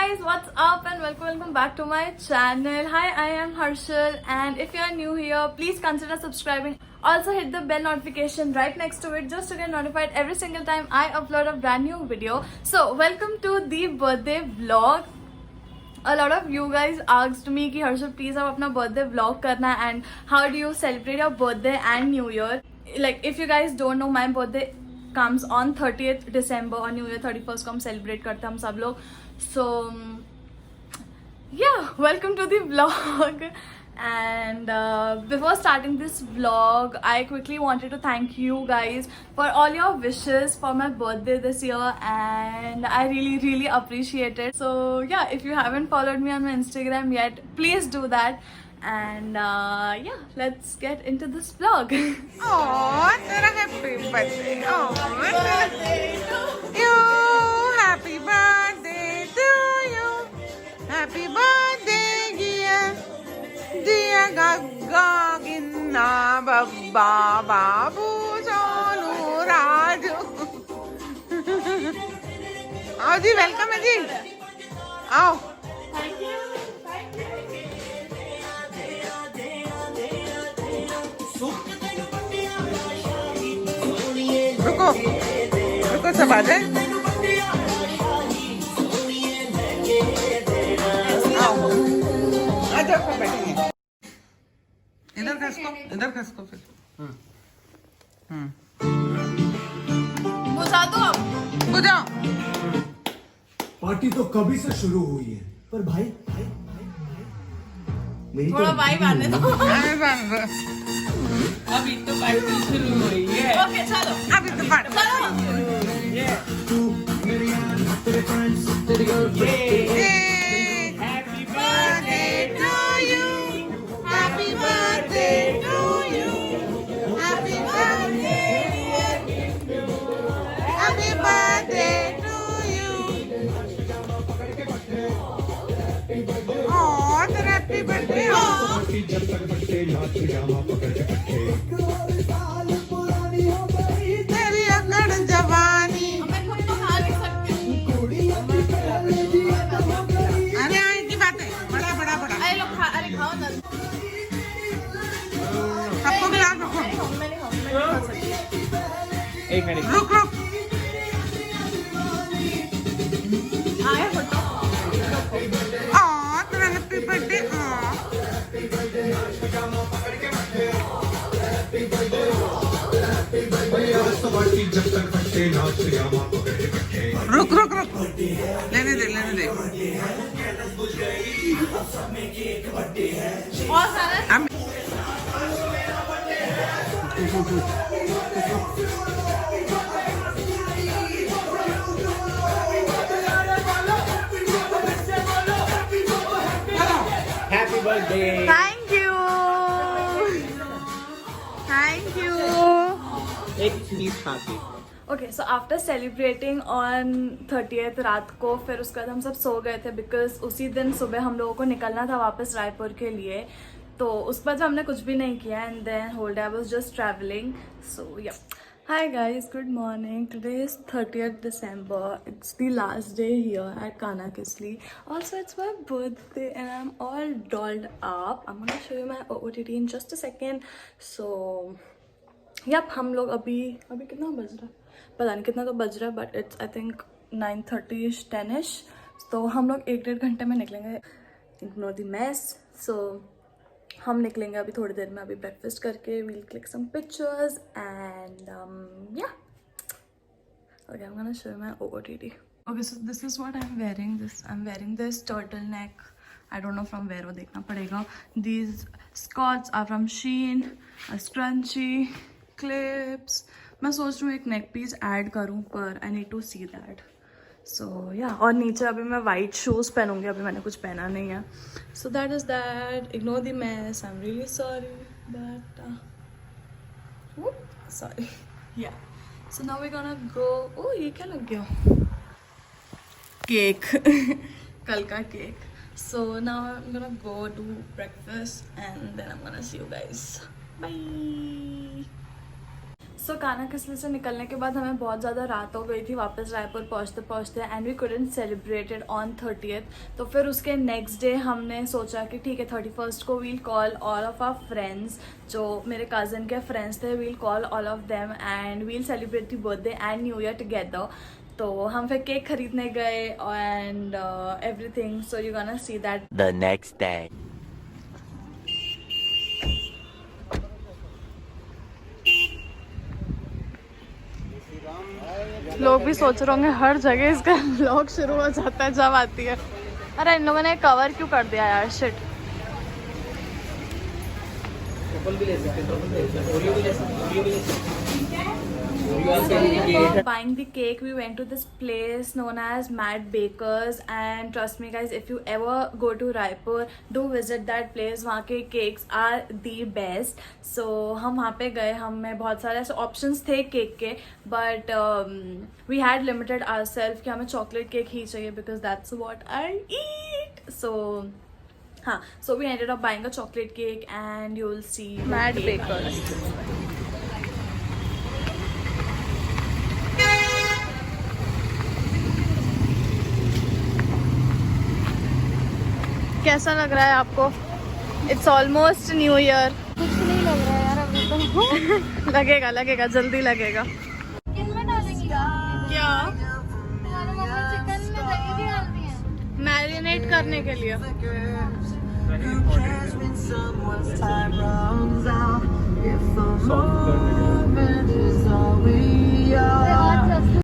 guys, what's up and welcome back to my channel. Hi, I am Harshal, and if you are new here, please consider subscribing. Also hit the bell notification right next to it just to get notified every single time I upload a brand new video. So welcome to the birthday vlog. A lot of you guys asked me कि Harshal please आप अपना birthday vlog करना and how do you celebrate your birthday and New Year. Like if you guys don't know, my birthday comes on 30th December और New Year 31st को हम celebrate करते हैं हम सब लोग. So yeah, welcome to the vlog. And before starting this vlog, I quickly wanted to thank you guys for all your wishes for my birthday this year, and I really appreciate it. So yeah, if you haven't followed me on my Instagram yet, please do that. And yeah, let's get into this vlog. Oh, तेरा happy birthday! Oh, happy birthday to you! Happy birthday, dear, dear Gagga Ginna Babba Babu Sonu Raju. आओ जी, welcome है जी. आओ. Thank you. रुको सब आ जाए. आओ आ जाओ सब बैठेंगे. इधर खसको फिर. बुझा दो अब. बुझाओ. पार्टी तो कभी से शुरू हुई है पर भाई भाई भाई मेरी थोड़ा वाइब आने दो. अभी तो पार्टी शुरू हुई है. ओके चलो. अभी तो party. Happy birthday to you. Happy birthday to you. Happy birthday. Happy birthday to you. Oh, तेरा happy birthday. तेरी अकड़ जवानी. मैं खुद तो खा नहीं सकती. अरे आए की बात है. बड़ा बड़ा बड़ा. अरे लोग खा, अरे खाओ ना. सबको गिलास रखो. मैं नहीं खा सकती. एक मिनट. रुक रुक. आया फोटो. Oh, तेरा happy birthday. रुक रुक रुक. लेने दे. और सारा हम Happy birthday. Thank you. Thank you. एक पीस खा के. Okay, so after celebrating on 30th रात को फिर उसके बाद हम सब सो गए थे because उसी दिन सुबह हम लोगों को निकलना था वापस रायपुर के लिए. तो उस पर हमने कुछ भी नहीं किया and then whole day I was just traveling. So yeah. Hi guys, good morning. Today is 30th December. It's the last day here at Kana Kisli. Also, it's my birthday and I'm all dolled up. I'm gonna show you my OOTD in just a second. So, yep, हम लोग अभी कितना बज रहा है पता नहीं कितना तो बज रहा है but it's I think 9:30ish 10ish. तो हम लोग 1-1.5 घंटे में निकलेंगे. Ignore the mess. So हम निकलेंगे अभी थोड़ी देर में. अभी ब्रेकफास्ट करके we'll click some pictures and yeah. Okay, I'm gonna show you my OOTD. Okay, so this is what I'm wearing. I'm wearing this turtleneck. I don't know from where वो देखना पड़ेगा. These skirts are from Shein. A scrunchie, clips. मैं सोच रही हूँ एक neck piece add करूँ पर I need to see that. So yeah, और नीचे अभी मैं white shoes पहनूंगी. अभी मैंने कुछ पहना नहीं है. So that is that. Ignore the mess. I'm really sorry. But sorry. Yeah. So now we're gonna go. Oh, ये क्या लग गया? Cake. कल का cake. So now I'm gonna go do breakfast and then I'm gonna see you guys. Bye. सो कान्हा किस्ले से निकलने के बाद हमें बहुत ज़्यादा रात हो गई थी वापस रायपुर पहुँचते पहुँचते, and we couldn't celebrated on 30th। तो फिर उसके नेक्स्ट डे हमने सोचा कि ठीक है 31st को we'll call all of our friends, जो मेरे कज़न के फ्रेंड्स थे, we'll call all of them and we'll celebrate the birthday and new year together. तो हम फिर केक खरीदने गए and everything, so you gonna see that The next day. लोग भी सोच रहे होंगे हर जगह इसका व्लॉग शुरू हो जाता है जब आती है। अरे इन लोगों ने कवर क्यों कर दिया यार, shit. Buying the cake, we went to this place known as Mad Bakers, and trust me guys, if you ever go to Raipur, do visit that place. वहाँ के cakes are the best. So हम वहाँ पे गए, हमें बहुत सारे ऐसे options थे केक के, but we had limited ourselves कि हमें chocolate cake ही चाहिए because that's what I eat. So हाँ, so we ended up buying a chocolate cake and you will see Mad Bakers. कैसा लग रहा है आपको? It's almost new year. कुछ नहीं लग रहा है यार अभी तो। लगेगा लगेगा, जल्दी लगेगा। किनमें डालेंगी क्या? तुम्हारे मम्मी चिकन में दही भी डालती है मैरिनेट करने के लिए।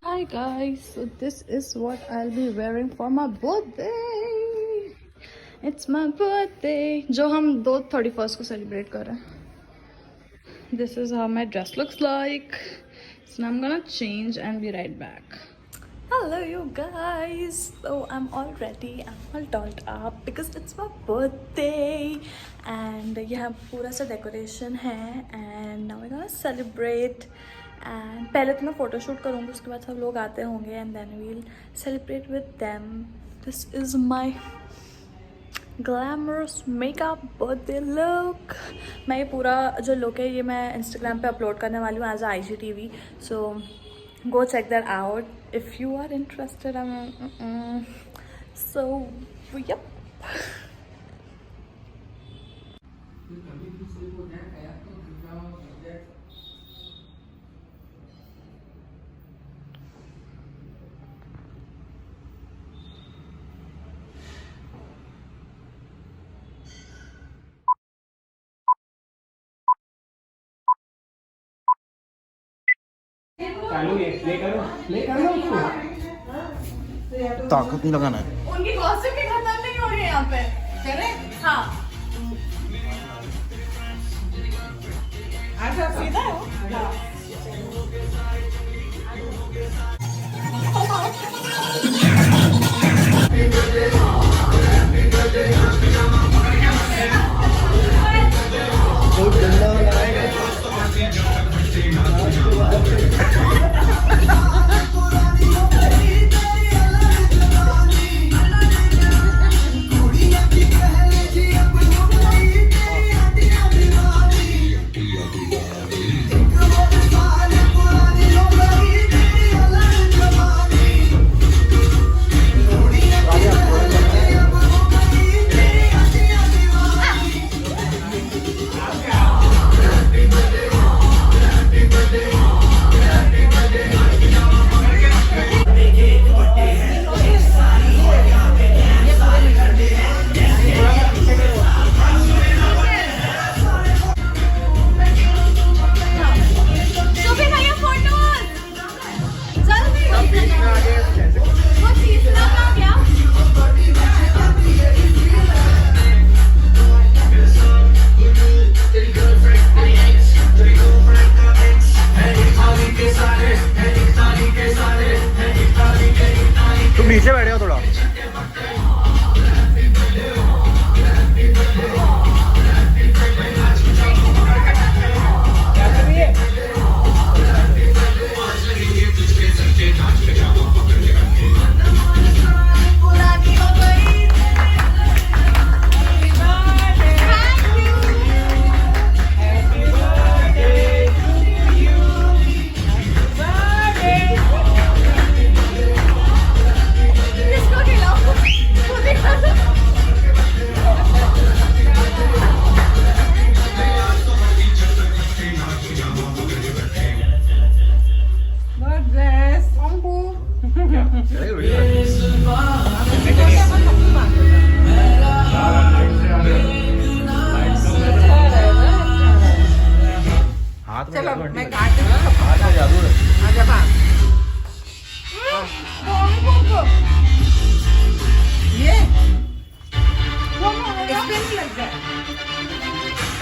Hi guys, so this is what I'll be wearing for my birthday. It's my birthday, जो हम 31st को सेलिब्रेट कर रहे हैं। This is how my dress looks like. So now I'm gonna change and be right back. Hello you guys. So I'm all ready. I'm all dolled up because it's my birthday. And यहाँ पूरा सा decoration है and now we're gonna celebrate. And पहले तो मैं photoshoot करूँगी, उसके बाद सब लोग आते होंगे and then we'll celebrate with them. This is my glamorous makeup birthday look. मैं ये पूरा जो लुक है ये मैं इंस्टाग्राम पे अपलोड करने वाली हूँ as a IGTV, so go check that out if you are interested. So yup. ताकत नहीं लगाना है। उनकी गॉसिप भी खत्म नहीं हो रही है यहाँ पे। करें? हाँ। अच्छा सीधा है वो? हाँ।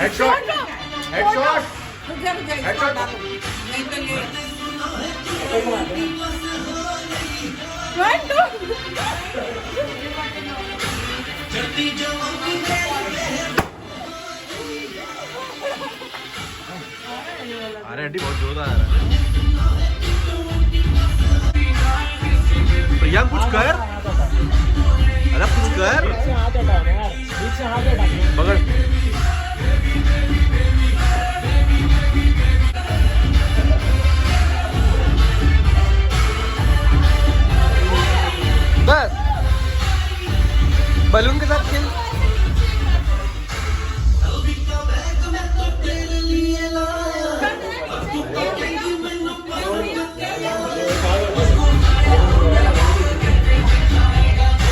हेडशॉट हेडशॉट हेडशॉट अरे आंटी बहुत जोरदार आ रहा है। प्रिया कुछ कर, अरे कुछ कर, पकड़। बस बलून के साथ खेल।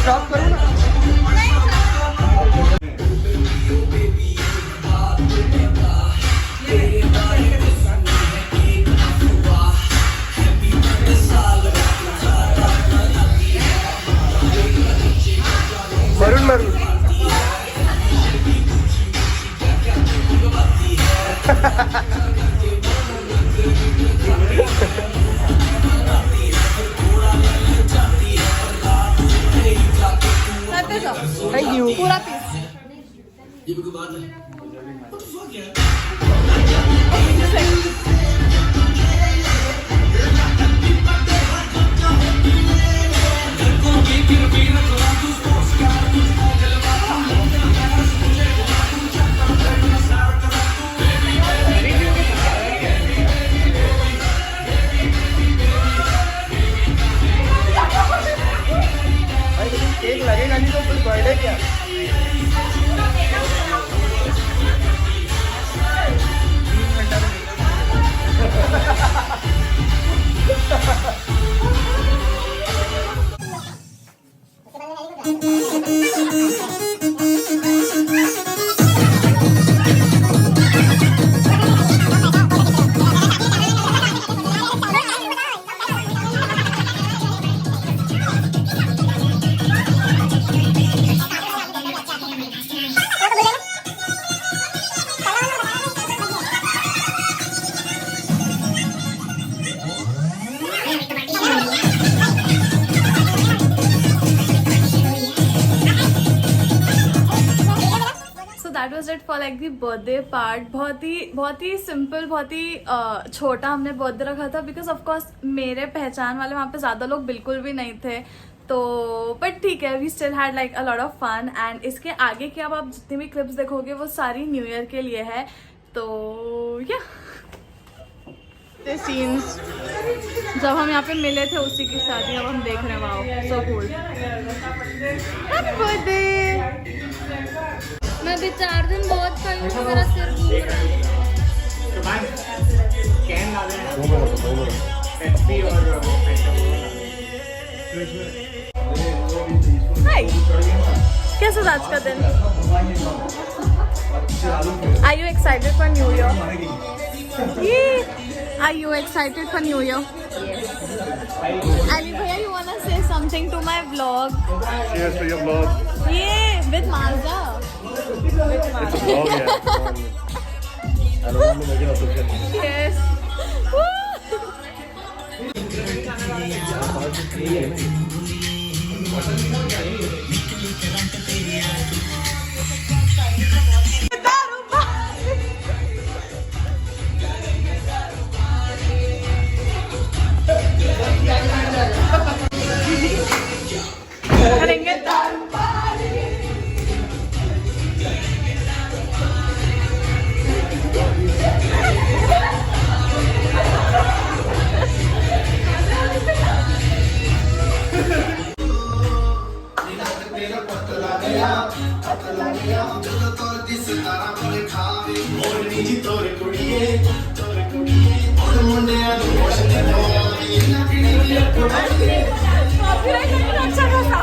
स्टॉप करो ना। Maroon maroon thank you. पूरा पीस केक लगेगा नहीं तो कुछ बर्थडे क्या। That was it for like the birthday part. बहुत ही सिंपल, बहुत ही छोटा हमने बर्थडे रखा था बिकॉज ऑफकोर्स मेरे पहचान वाले वहाँ पे ज़्यादा लोग बिल्कुल भी नहीं थे। तो बट ठीक है, we still had like a lot of fun. And इसके आगे की अब आप जितनी भी क्लिप्स देखोगे वो सारी न्यू ईयर के लिए है। तो या सीन्स जब हम यहाँ पे मिले थे उसी की शादी अब हम देख रहे हैं। Wow so cool. Happy birthday. मैं भी 4 दिन बहुत खाई हूँ, मेरा सिर घूम रहा है। कैन ला देना पेप्सी और हाय, कैसा था आज का दिन? Are you excited for New Year? Yeah. Are you excited for New Year? Yes. Ali bhaiya, you wanna say something to my vlog? Cheers to your vlog. Yeah, with Mazda. With Mazda. Vlog, yeah. I don't want to make it official. Yes. Woo! करेंगे अच्छा खासा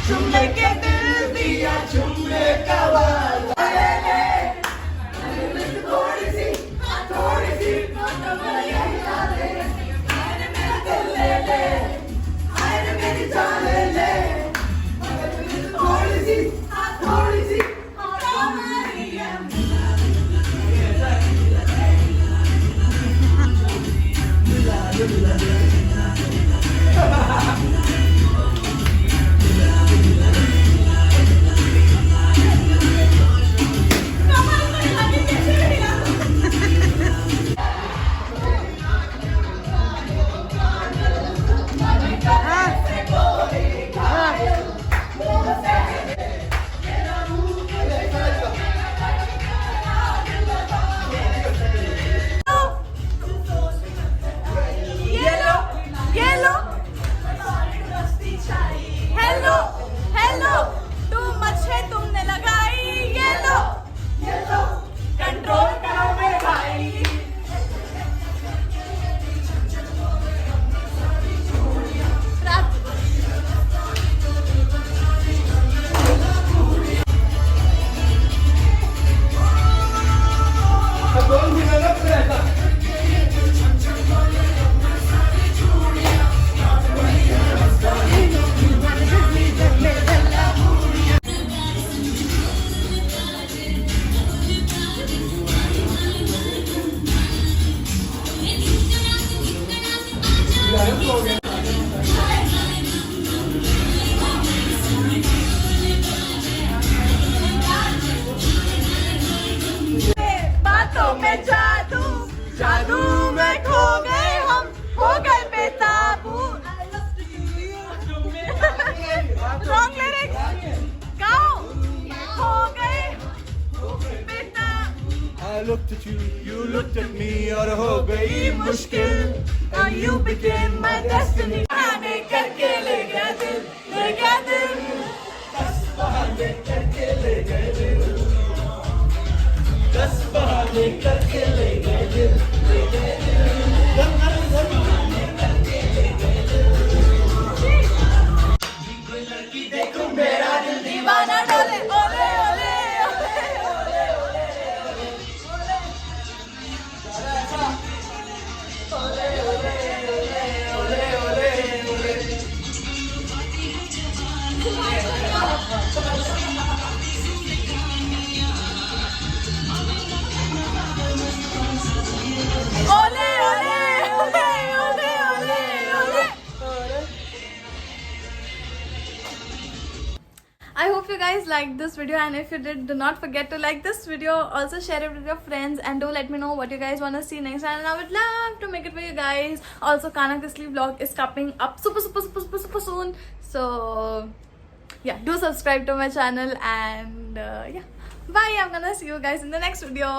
चुम्मे के दिल दिया चुम्मे का बातों में जादू जादू में खो गए हम हो गए बेताबू रॉन्ग लिरिक्स गाओ हो गए बेताबू I looked at you, you looked at me, और हो गई मुश्किल. Now you became my destiny. आने करके ले गया दिल, ले गया दिल. दस बहाने करके ले गए दिल. दस बहाने करके ले गए दिल, ले गए दिल. बहाने करके ले गए दिल. कोई लड़की देखो मेरा दिल दीवाना डोले, ओले ओले ओले ओले ओले. I hope you guys liked this video, and if you did, do not forget to like this video. Also share it with your friends, and do let me know what you guys want to see next, and I would love to make it for you guys. Also, Kana Kisli vlog is coming up super soon. So yeah, do subscribe to my channel, and yeah, bye. I'm gonna see you guys in the next video.